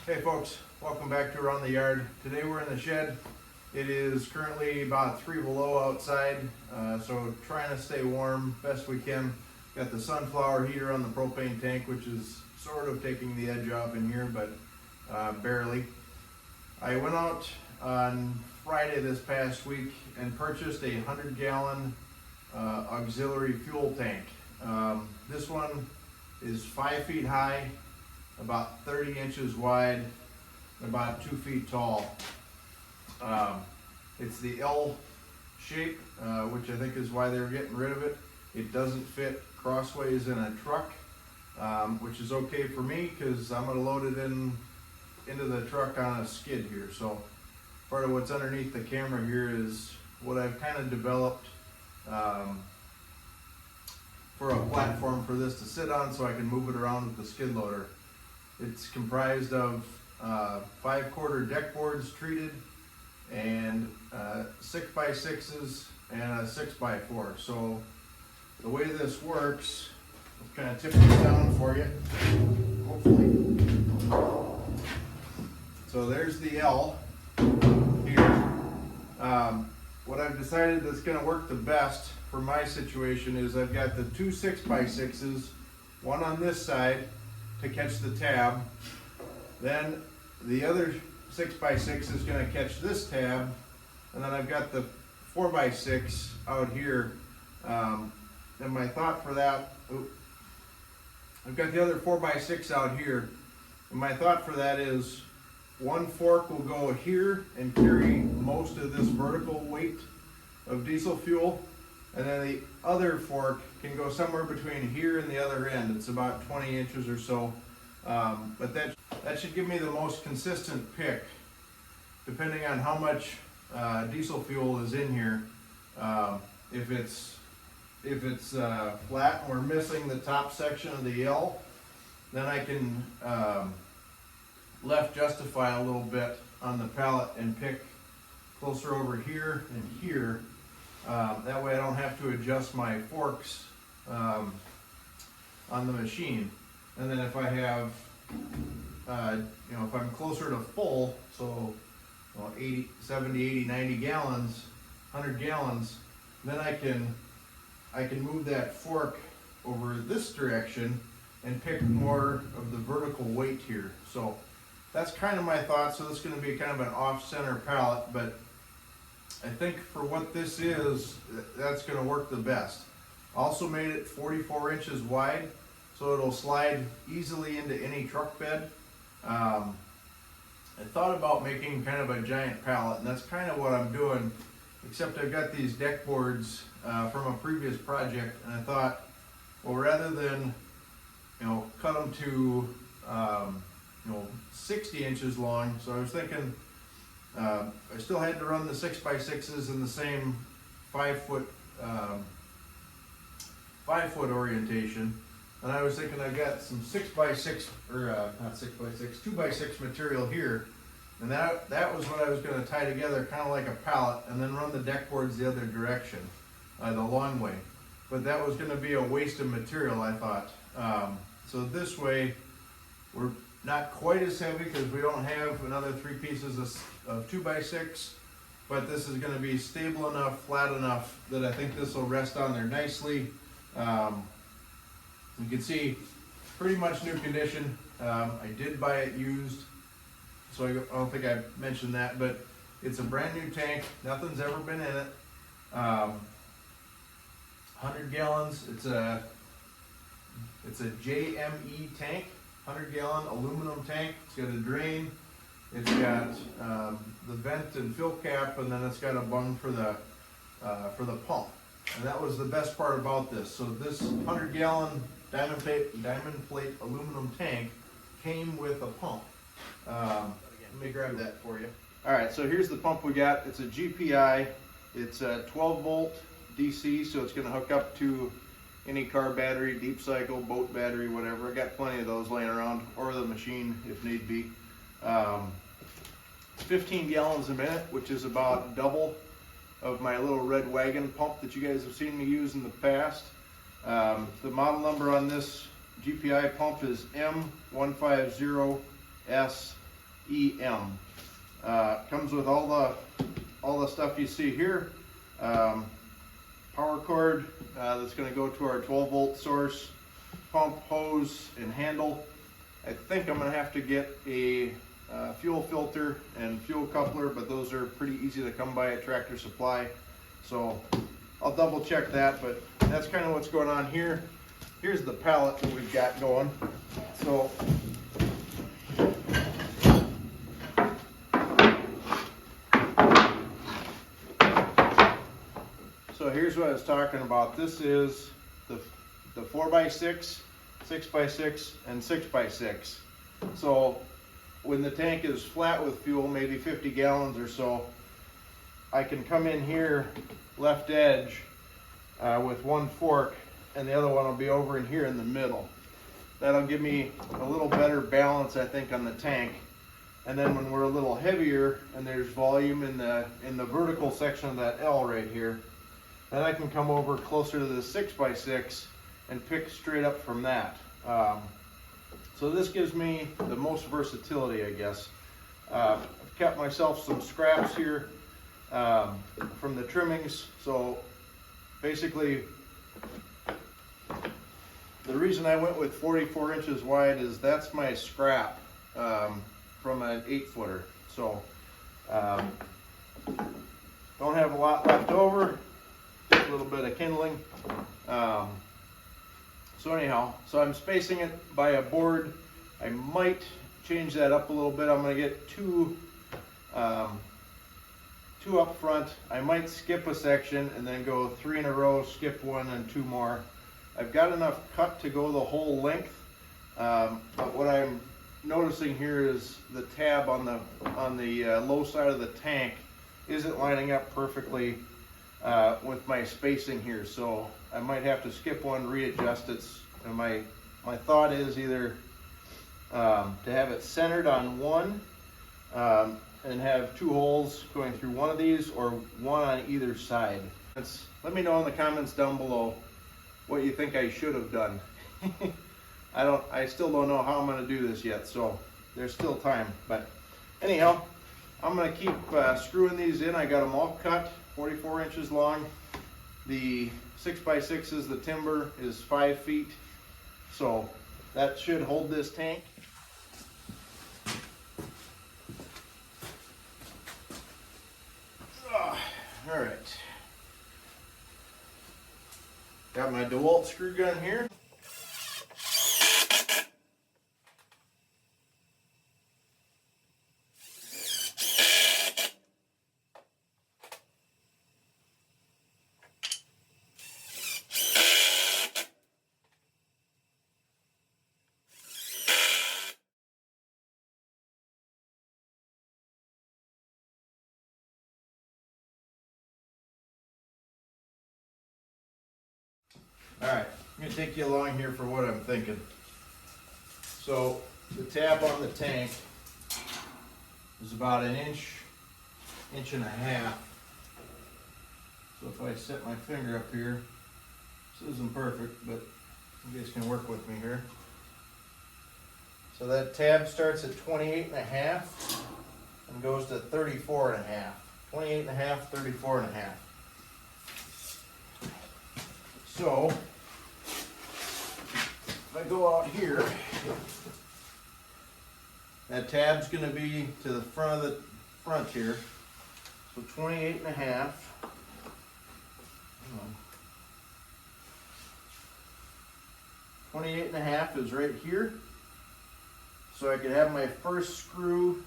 Hey folks, welcome back to Around the Yard. Today we're in the shed. It is currently about 3 below outside, so trying to stay warm best we can. Got the sunflower heater on the propane tank, which is sort of taking the edge off in here, but barely. I went out on Friday this past week and purchased a 100-gallon auxiliary fuel tank. This one is 5 feet high, about 30 inches wide, and about 2 feet tall. It's the L shape, which I think is why they're getting rid of it. It doesn't fit crossways in a truck, which is okay for me because I'm going to load it into the truck on a skid here. So part of what's underneath the camera here is what I've kind of developed for a platform for this to sit on so I can move it around with the skid loader. It's comprised of 5-quarter deck boards treated and 6x6s and a 6x4. So the way this works, I'll kind of tip this down for you, hopefully. So there's the L here. What I've decided that's going to work the best for my situation is I've got the 2 6x6s, one on this side to catch the tab, then the other 6x6 is going to catch this tab, and then I've got the 4x6 out here. And my thought for that, I've got the other 4x6 out here, and my thought for that is one fork will go here and carry most of this vertical weight of diesel fuel, and then the other fork can go somewhere between here and the other end. It's about 20 inches or so, but that should give me the most consistent pick, depending on how much diesel fuel is in here. If it's flat and we're missing the top section of the L, then I can left justify a little bit on the pallet and pick closer over here and here. That way I don't have to adjust my forks on the machine. And then if I have, if I'm closer to full, so 80, 70, 80, 90 gallons, 100 gallons, then I can move that fork over this direction and pick more of the vertical weight here. So that's kind of my thought. So this is going to be kind of an off-center pallet, but I think for what this is, that's going to work the best. Also made it 44 inches wide, so it'll slide easily into any truck bed. I thought about making kind of a giant pallet, and that's kind of what I'm doing, except I've got these deck boards from a previous project, and I thought, well, rather than cut them to 60 inches long, so I was thinking I still had to run the 6x6s in the same 5-foot orientation, and I was thinking I got some 6x6 or not 6x6, 2x6 material here, and that was what I was going to tie together kind of like a pallet, and then run the deck boards the other direction, the long way. But that was going to be a waste of material, I thought. So this way we're not quite as heavy because we don't have another 3 pieces of 2x6, but this is going to be stable enough, flat enough that I think this will rest on there nicely. You can see pretty much new condition. I did buy it used, so I don't think I mentioned that, but it's a brand new tank. Nothing's ever been in it. 100 gallons. It's a JME tank. 100-gallon aluminum tank. It's got a drain, it's got the vent and fill cap, and then it's got a bung for the pump. And that was the best part about this. So this 100-gallon diamond plate aluminum tank came with a pump. Let me grab that for you. All right, so here's the pump we got. It's a GPI. It's a 12-volt DC, so it's going to hook up to any car battery, deep cycle, boat battery, whatever. I got plenty of those laying around, or the machine if need be. 15 gallons a minute, which is about double of my little red wagon pump that you guys have seen me use in the past. The model number on this GPI pump is M150S Comes with all the stuff you see here. Power cord that's going to go to our 12-volt source, pump, hose, and handle. I think I'm going to have to get a fuel filter and fuel coupler, but those are pretty easy to come by at Tractor Supply. So I'll double check that, but that's kind of what's going on here. Here's the pallet that we've got going. So here's what I was talking about. This is the 4x6, 6x6, and 6x6. So when the tank is flat with fuel, maybe 50 gallons or so, I can come in here left edge with one fork, and the other one will be over in here in the middle. That'll give me a little better balance, I think, on the tank. And then when we're a little heavier and there's volume in the vertical section of that L right here, then I can come over closer to the 6x6 and pick straight up from that. So this gives me the most versatility, I guess. I've kept myself some scraps here from the trimmings. So basically, the reason I went with 44 inches wide is that's my scrap from an 8-footer. So don't have a lot left over. Just a little bit of kindling. So anyhow, so I'm spacing it by a board. I might change that up a little bit. I'm going to get two up front. I might skip a section and then go 3 in a row, skip 1 and 2 more. I've got enough cut to go the whole length, but what I'm noticing here is the tab on the low side of the tank isn't lining up perfectly with my spacing here, so I might have to skip one, readjust it. And my thought is either to have it centered on one and have 2 holes going through one of these, or one on either side. Let me know in the comments down below what you think I should have done. I still don't know how I'm going to do this yet, so there's still time. But anyhow, I'm going to keep screwing these in. I got them all cut, 44 inches long. The 6x6 the timber is 5 feet, so that should hold this tank. All right, got my DeWalt screw gun here. All right, I'm gonna take you along here for what I'm thinking. So the tab on the tank is about an inch and a half. So if I set my finger up here, this isn't perfect, but you guys can work with me here. So that tab starts at 28 and a half and goes to 34 and a half. 28 and a half, 34 and a half. So if I go out here, that tab's going to be to the front here. So 28 and a half. 28 and a half is right here. So I could have my first screw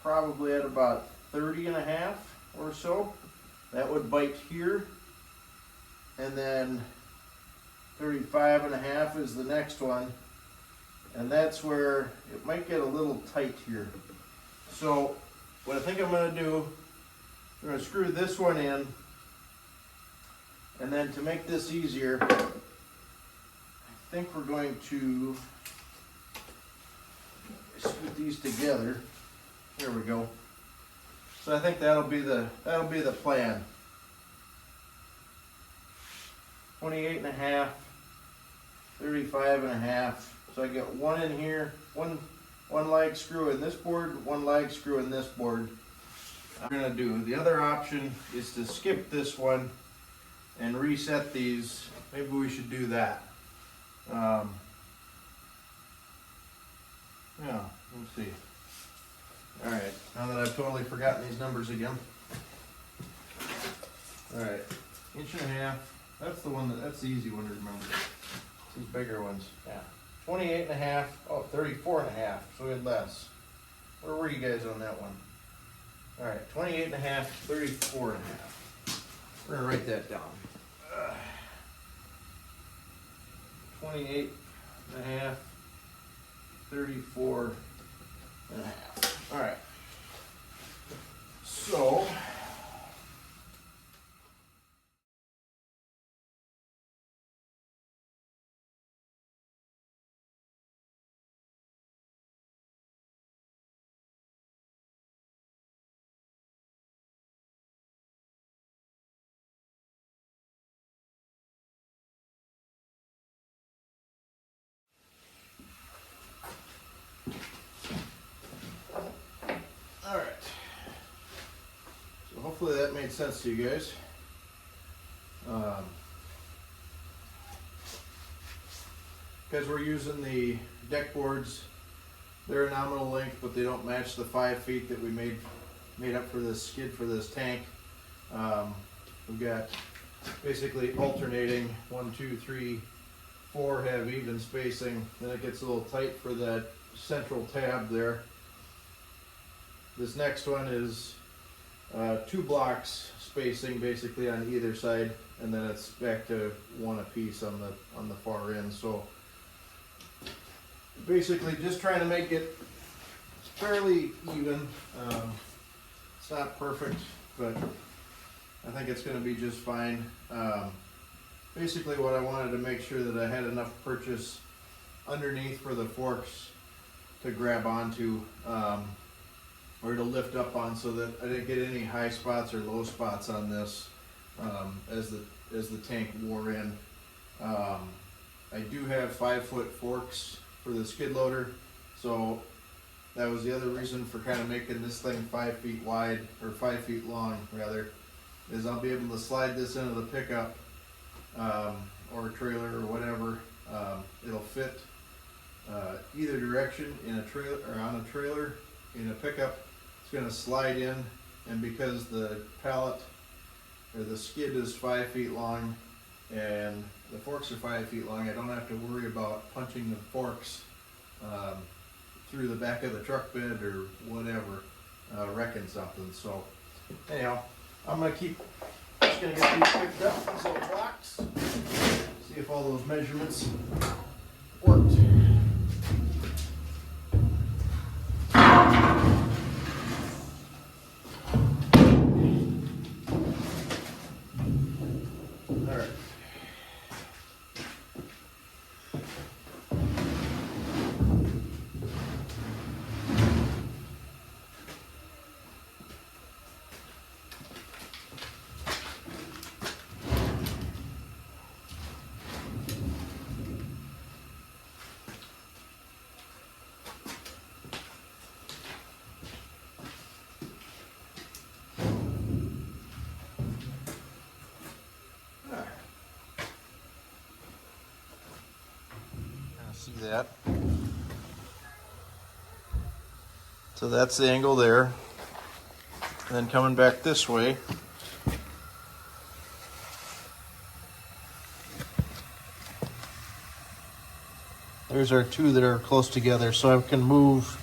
probably at about 30 and a half or so. That would bite here. And then 35 and a half is the next one. And that's where it might get a little tight here. So what I think I'm going to do, I'm going to screw this one in. And then to make this easier, I think we're going to scoot these together. There we go. So I think that'll be the plan. 28 and a half, 35 and a half. So I get one in here, one one lag screw in this board, one lag screw in this board. I'm gonna do, the other option is to skip this one and reset these. Maybe we should do that. Yeah, let's see. All right, now that I've totally forgotten these numbers again. All right, 1.5 inches. That's the one that's the easy one to remember. These bigger ones, yeah. 28.5, oh, 34.5, so we had less. Where were you guys on that one? All right, 28.5, 34.5. We're gonna write that down. 28.5, 34.5. All right. So, all right. So hopefully that made sense to you guys. Because we're using the deck boards, they're a nominal length, but they don't match the 5 feet that we made up for this skid for this tank. We've got basically alternating 1, 2, 3, 4 have even spacing. Then it gets a little tight for that central tab there. This next one is 2 blocks spacing basically on either side, and then it's back to 1 apiece on the far end. So basically just trying to make it fairly even. It's not perfect, but I think it's going to be just fine. Basically what I wanted to make sure that I had enough purchase underneath for the forks to grab onto, or to lift up on, so that I didn't get any high spots or low spots on this as the tank wore in. I do have 5-foot forks for the skid loader, so that was the other reason for kind of making this thing 5 feet wide, or 5 feet long rather, is I'll be able to slide this into the pickup or trailer or whatever. It'll fit either direction in a trailer or on a trailer. In a pickup, it's going to slide in, and because the pallet or the skid is 5 feet long and the forks are 5 feet long, I don't have to worry about punching the forks through the back of the truck bed or whatever, wrecking something. So anyhow, I'm just gonna get these picked up, these little blocks, see if all those measurements worked. All right. See that? So that's the angle there. And then coming back this way, there's our two that are close together. So I can move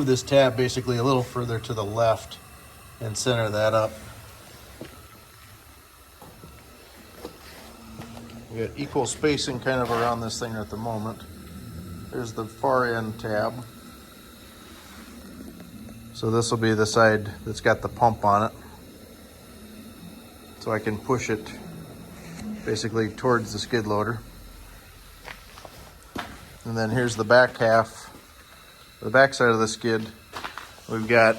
this tab basically a little further to the left and center that up. We got equal spacing kind of around this thing at the moment. There's the far end tab. So this will be the side that's got the pump on it. So I can push it basically towards the skid loader. And then here's the back half, the back side of the skid. We've got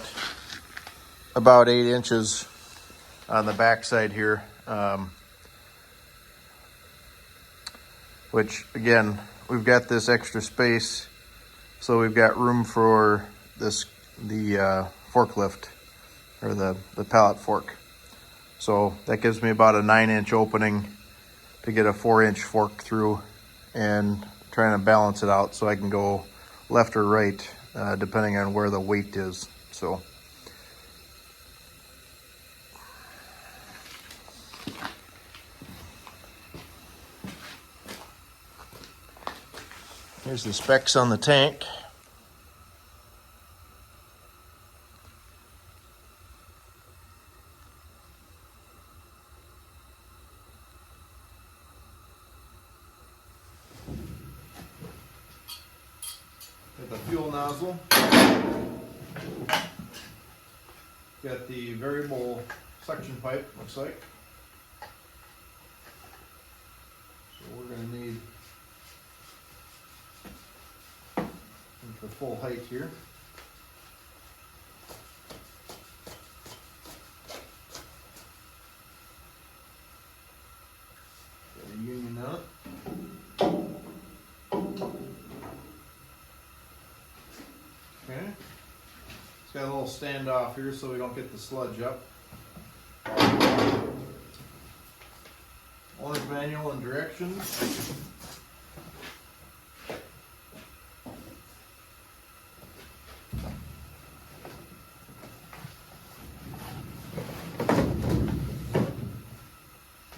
about 8 inches on the back side here. Which again, we've got this extra space, so we've got room for the forklift, or the pallet fork. So that gives me about a 9-inch opening to get a 4-inch fork through, and trying to balance it out so I can go left or right depending on where the weight is. So here's the specs on the tank. Got the fuel nozzle. Got the variable suction pipe, looks like. So we're going to need the full height here. Got a union on it. Okay. It's got a little standoff here so we don't get the sludge up. Owner's manual and directions.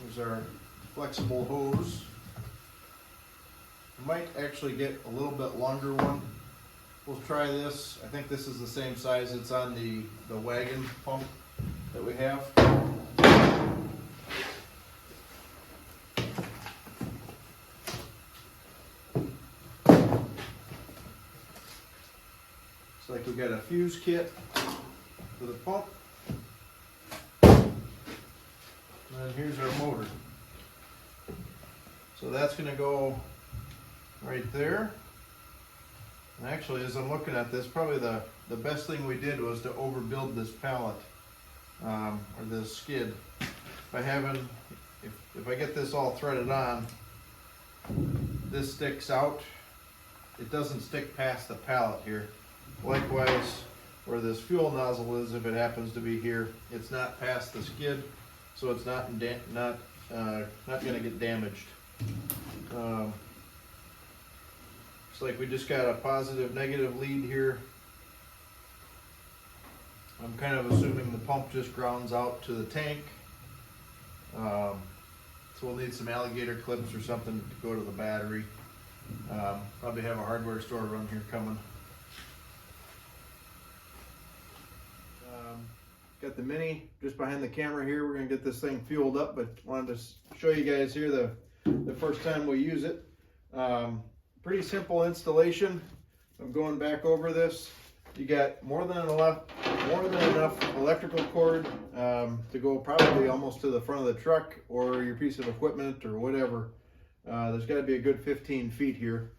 There's our flexible hose. Might actually get a little bit longer one. We'll try this. I think this is the same size it's on the wagon pump that we have. Looks like we got a fuse kit for the pump. And then here's our motor. So that's going to go right there. And actually, as I'm looking at this, probably the best thing we did was to overbuild this pallet, or this skid. If I get this all threaded on, this sticks out. It doesn't stick past the pallet here. Likewise, where this fuel nozzle is, if it happens to be here, it's not past the skid, so it's not going to get damaged. Looks like we just got a positive negative lead here. I'm kind of assuming the pump just grounds out to the tank. So we'll need some alligator clips or something to go to the battery. Probably have a hardware store around here coming. Got the Mini just behind the camera here. We're gonna get this thing fueled up, but wanted to show you guys here the first time we use it. Pretty simple installation. I'm going back over this. You got more than enough electrical cord to go probably almost to the front of the truck or your piece of equipment or whatever. There's got to be a good 15 feet here.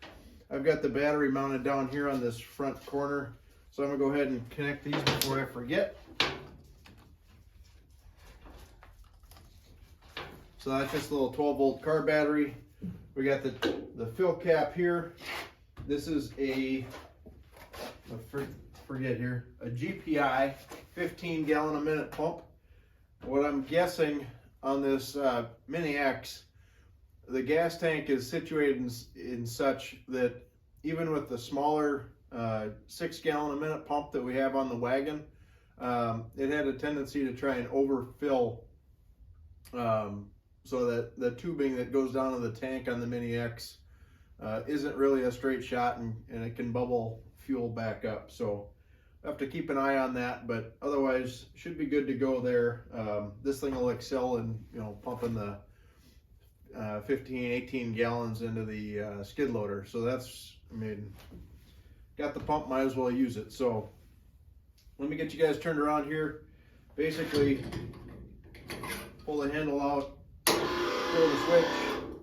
I've got the battery mounted down here on this front corner, so I'm gonna go ahead and connect these before I forget. So that's just a little 12-volt car battery. We got the fill cap here. This is a GPI 15 gallon a minute pump. What I'm guessing on this Mini X, the gas tank is situated in such that even with the smaller 6 gallon a minute pump that we have on the wagon, it had a tendency to try and overfill, so that the tubing that goes down to the tank on the Mini X isn't really a straight shot, and it can bubble fuel back up. So I have to keep an eye on that, but otherwise should be good to go there. This thing will excel in, pumping the 15-18 gallons into the skid loader. So that's, got the pump, might as well use it. So let me get you guys turned around here. Basically, pull the handle out, throw the switch,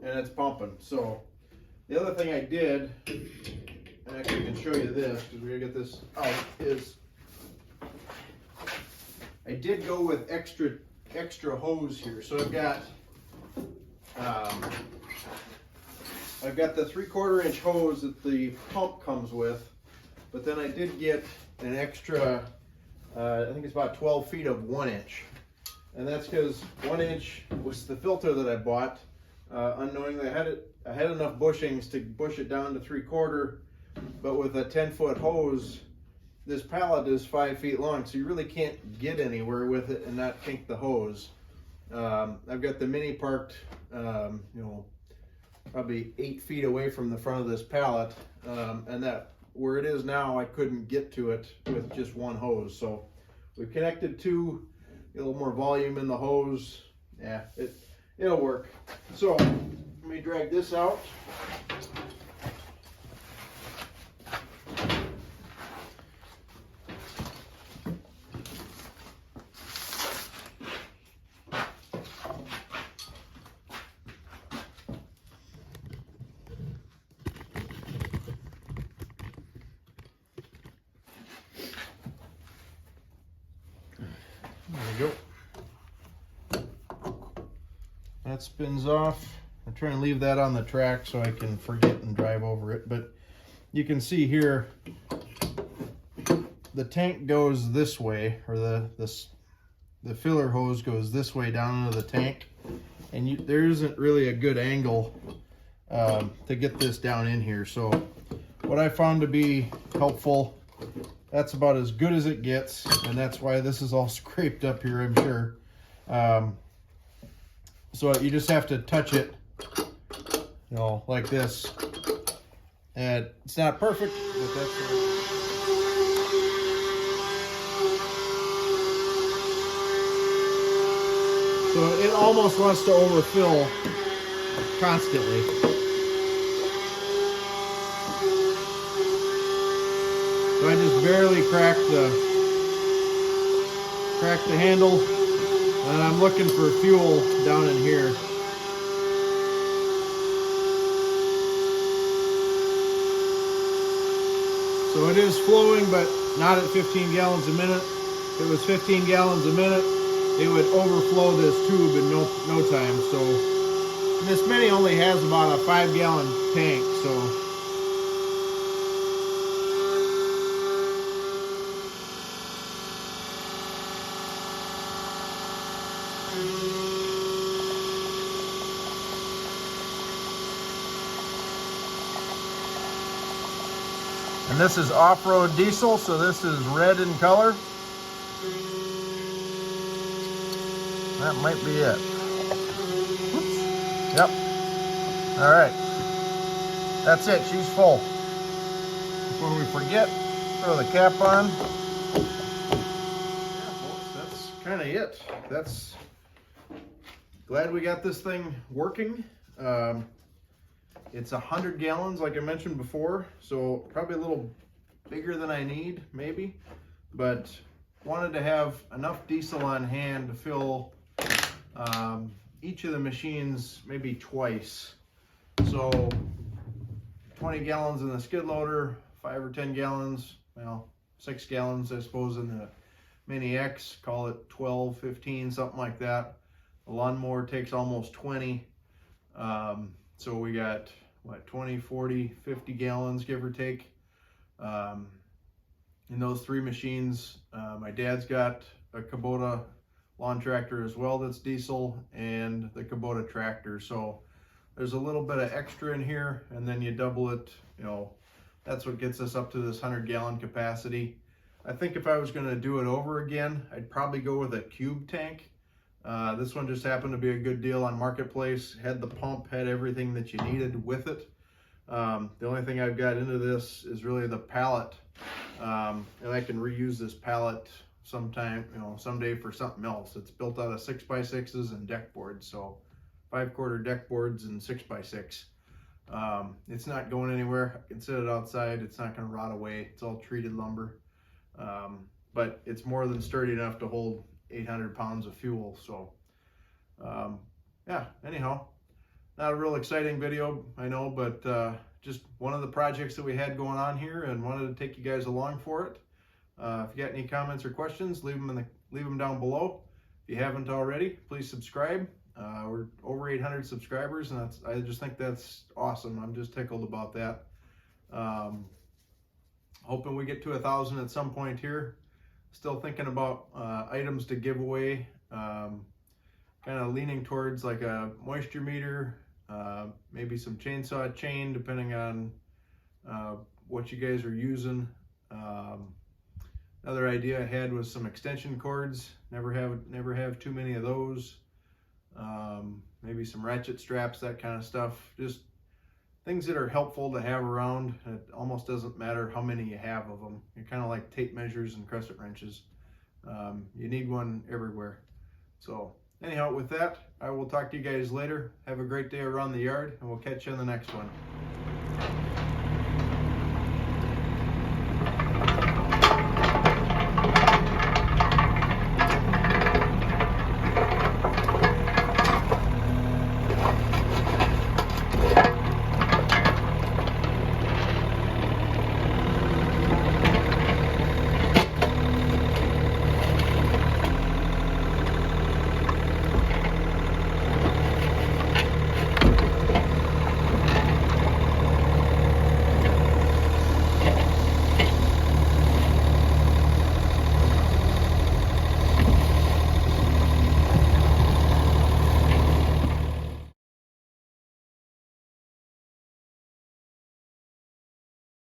and it's pumping. So the other thing I did, and I actually can show you this because we're gonna get this out, is I did go with extra hose here. So I've got I've got the 3/4 inch hose that the pump comes with, but then I did get an extra, I think it's about 12 feet of 1 inch. And that's because 1 inch was the filter that I bought. Unknowingly, I had enough bushings to bush it down to 3/4, but with a 10-foot hose, this pallet is 5 feet long, so you really can't get anywhere with it and not kink the hose. I've got the Mini parked, you know, probably 8 feet away from the front of this pallet, and that where it is now, I couldn't get to it with just one hose. So we connected two, get a little more volume in the hose. Yeah, it'll work. So let me drag this out. There we go. That spins off. I'm trying to leave that on the track so I can forget and drive over it. But you can see here, the tank goes this way, or the filler hose goes this way down into the tank, and there isn't really a good angle to get this down in here. So what I found to be helpful, that's about as good as it gets, and that's why this is all scraped up here, I'm sure. So you just have to touch it, you know, like this. And it's not perfect, but that's so it almost wants to overfill constantly. So I just barely cracked the handle, and I'm looking for fuel down in here. So it is flowing, but not at 15 gallons a minute. If it was 15 gallons a minute, it would overflow this tube in no time. So this Mini only has about a 5-gallon tank, so. And this is off-road diesel, so this is red in color. That might be it. Oops. Yep. All right. That's it. She's full. Before we forget, throw the cap on. Yeah, folks, that's kind of it. That's glad we got this thing working. It's 100 gallons, like I mentioned before, so probably a little bigger than I need, maybe. But wanted to have enough diesel on hand to fill each of the machines maybe twice. So 20 gallons in the skid loader, 5 or 10 gallons, well, 6 gallons, I suppose, in the Mini X, call it 12, 15, something like that. The lawnmower takes almost 20. So we got, what, 20, 40, 50 gallons, give or take, in those 3 machines. My dad's got a Kubota lawn tractor as well that's diesel, and the Kubota tractor. So there's a little bit of extra in here, and then you double it, you know, that's what gets us up to this 100-gallon capacity. I think if I was gonna do it over again, I'd probably go with a cube tank. This one just happened to be a good deal on Marketplace. Had the pump, had everything that you needed with it. The only thing I've got into this is really the pallet, and I can reuse this pallet sometime, you know, someday for something else. It's built out of 6x6s and deck boards, so 5/4 deck boards and 6x6. It's not going anywhere. I can set it outside. It's not going to rot away. It's all treated lumber, but it's more than sturdy enough to hold 800 pounds of fuel. So yeah, anyhow, not a real exciting video, I know, but just one of the projects that we had going on here, and wanted to take you guys along for it. If you got any comments or questions, leave them down below. If you haven't already, please subscribe. We're over 800 subscribers, and I just think that's awesome. I'm just tickled about that. Hoping we get to 1,000 at some point here. Still thinking about items to give away. Kind of leaning towards like a moisture meter, maybe some chainsaw chain, depending on what you guys are using. Another idea I had was some extension cords. Never have too many of those. Maybe some ratchet straps, that kind of stuff. Just things that are helpful to have around. It almost doesn't matter how many you have of them. You're kind of like tape measures and crescent wrenches. You need one everywhere. So anyhow, with that, I will talk to you guys later. Have a great day around the yard, and we'll catch you on the next one.